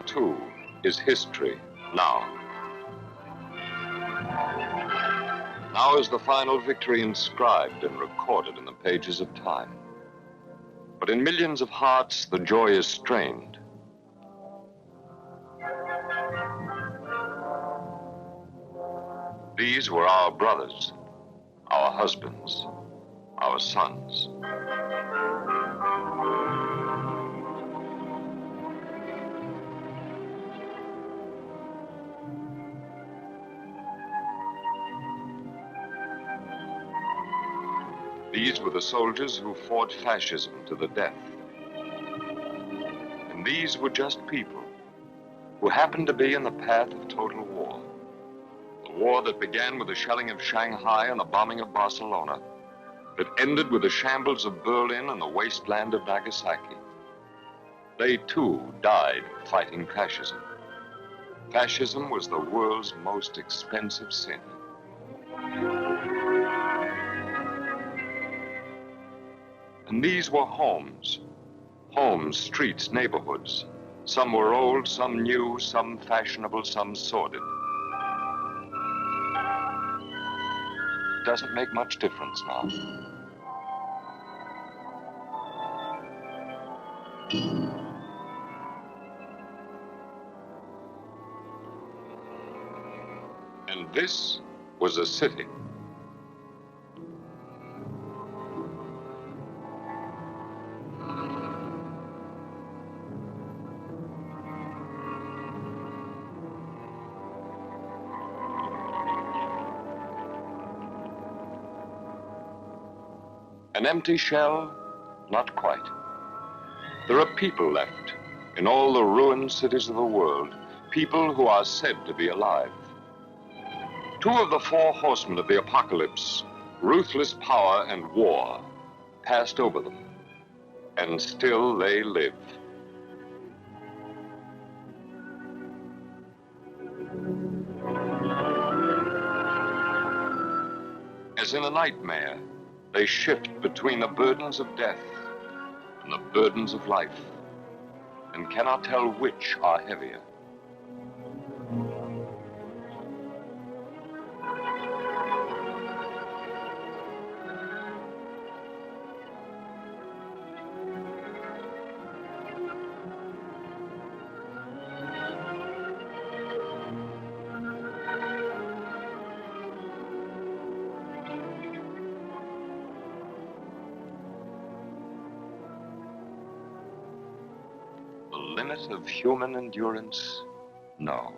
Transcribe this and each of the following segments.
too, is history now. Now is the final victory inscribed and recorded in the pages of time. But in millions of hearts, the joy is strained. These were our brothers, our husbands, our sons. These were the soldiers who fought fascism to the death. And these were just people who happened to be in the path of total war. A war that began with the shelling of Shanghai and the bombing of Barcelona, that ended with the shambles of Berlin and the wasteland of Nagasaki. They too died fighting fascism. Fascism was the world's most expensive sin. And these were homes. Homes, streets, neighborhoods. Some were old, some new, some fashionable, some sordid. Doesn't make much difference now. And this was a city. An empty shell? Not quite. There are people left in all the ruined cities of the world, people who are said to be alive. Two of the four horsemen of the apocalypse, ruthless power and war, passed over them, and still they live. As in a nightmare, they shift between the burdens of death and the burdens of life, and cannot tell which are heavier. Limit of human endurance? No.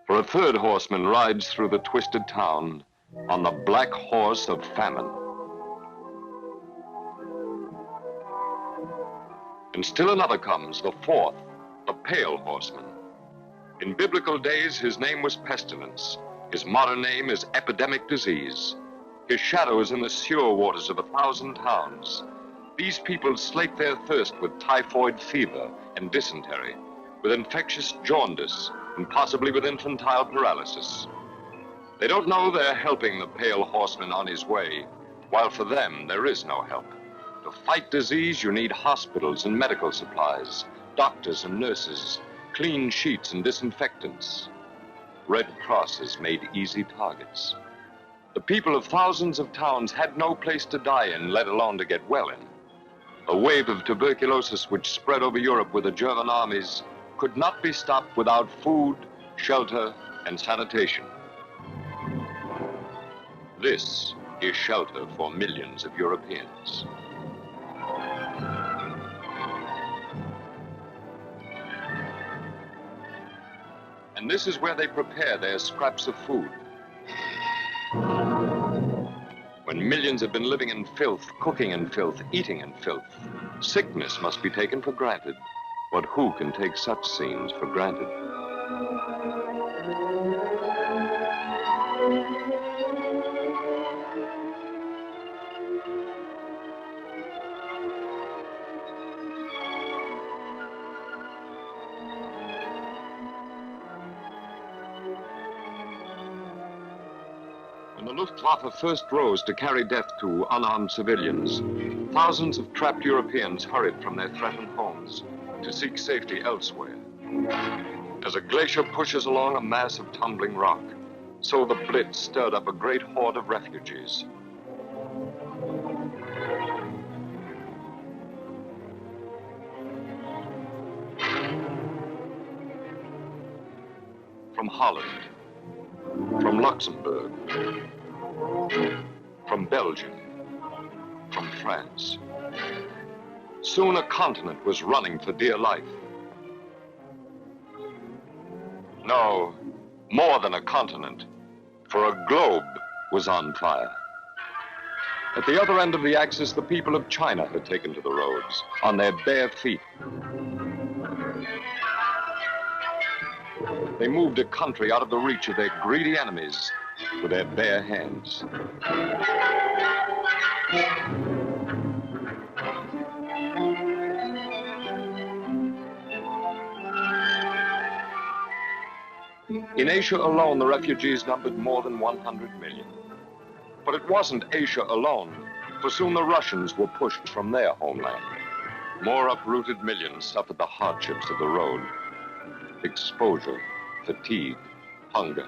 For a third horseman rides through the twisted town on the black horse of famine. And still another comes, the fourth, the pale horseman. In biblical days, his name was pestilence. His modern name is epidemic disease. His shadow is in the sewer waters of 1,000 towns. These people slake their thirst with typhoid fever and dysentery, with infectious jaundice, and possibly with infantile paralysis. They don't know they're helping the pale horseman on his way, while for them there is no help. To fight disease, you need hospitals and medical supplies, doctors and nurses, clean sheets and disinfectants. Red Crosses made easy targets. The people of thousands of towns had no place to die in, let alone to get well in. A wave of tuberculosis which spread over Europe with the German armies could not be stopped without food, shelter, and sanitation. This is shelter for millions of Europeans. And this is where they prepare their scraps of food. When millions have been living in filth, cooking in filth, eating in filth, sickness must be taken for granted. But who can take such scenes for granted? When the Luftwaffe first rose to carry death to unarmed civilians, thousands of trapped Europeans hurried from their threatened homes to seek safety elsewhere. As a glacier pushes along a mass of tumbling rock, so the Blitz stirred up a great horde of refugees. From Holland, from Luxembourg, from Belgium, from France. Soon a continent was running for dear life. No, more than a continent, for a globe was on fire. At the other end of the axis, the people of China had taken to the roads on their bare feet. They moved a country out of the reach of their greedy enemies with their bare hands. In Asia alone, the refugees numbered more than 100 million. But it wasn't Asia alone, for soon the Russians were pushed from their homeland. More uprooted millions suffered the hardships of the road. Exposure, fatigue, hunger,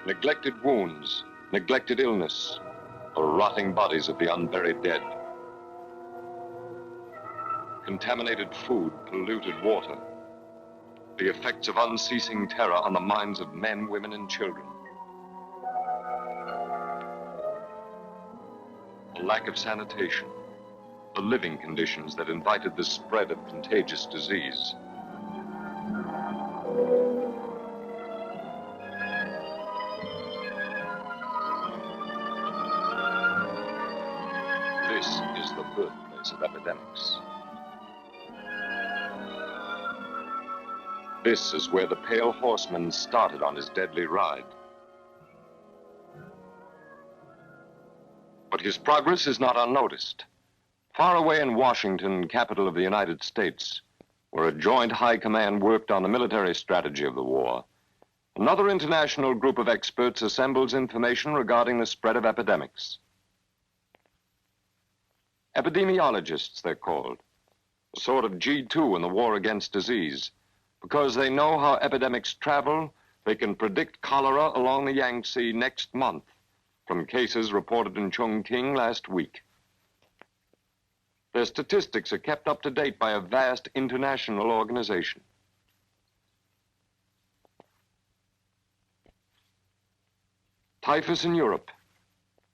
neglected wounds, neglected illness, the rotting bodies of the unburied dead. Contaminated food, polluted water, the effects of unceasing terror on the minds of men, women, and children. The lack of sanitation, the living conditions that invited the spread of contagious disease. This is the birthplace of epidemics. This is where the Pale Horseman started on his deadly ride. But his progress is not unnoticed. Far away in Washington, capital of the United States, where a joint high command worked on the military strategy of the war, another international group of experts assembles information regarding the spread of epidemics. Epidemiologists, they're called, a sort of G2 in the war against disease. Because they know how epidemics travel, they can predict cholera along the Yangtze next month from cases reported in Chongqing last week. Their statistics are kept up to date by a vast international organization. Typhus in Europe.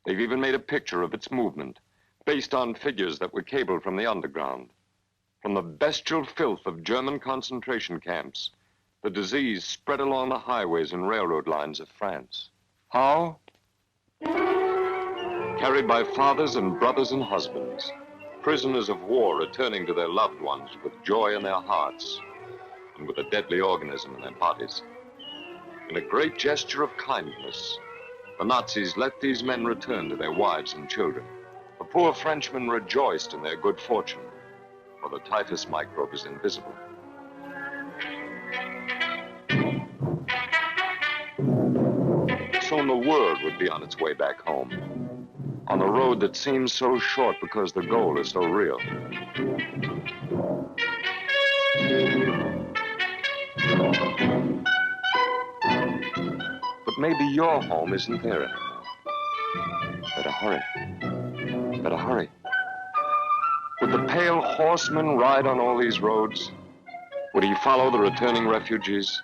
They've even made a picture of its movement based on figures that were cabled from the underground. From the bestial filth of German concentration camps, the disease spread along the highways and railroad lines of France. How? Carried by fathers and brothers and husbands, prisoners of war returning to their loved ones with joy in their hearts and with a deadly organism in their bodies. In a great gesture of kindness, the Nazis let these men return to their wives and children. The poor Frenchmen rejoiced in their good fortune, for the typhus microbe is invisible. Soon the world would be on its way back home, on the road that seems so short because the goal is so real. But maybe your home isn't there anymore. Better hurry. Better hurry. Would the Pale Horseman ride on all these roads? Would he follow the returning refugees?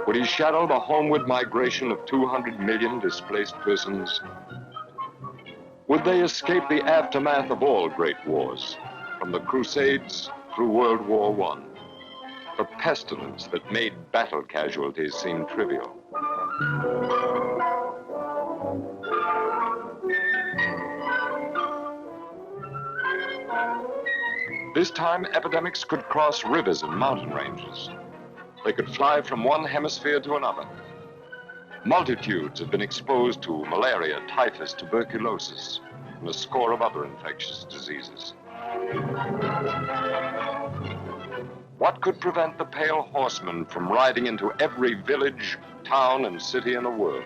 Would he shadow the homeward migration of 200 million displaced persons? Would they escape the aftermath of all great wars, from the Crusades through World War I, the pestilence that made battle casualties seem trivial? This time, epidemics could cross rivers and mountain ranges. They could fly from one hemisphere to another. Multitudes have been exposed to malaria, typhus, tuberculosis, and a score of other infectious diseases. What could prevent the Pale Horseman from riding into every village, town, and city in the world?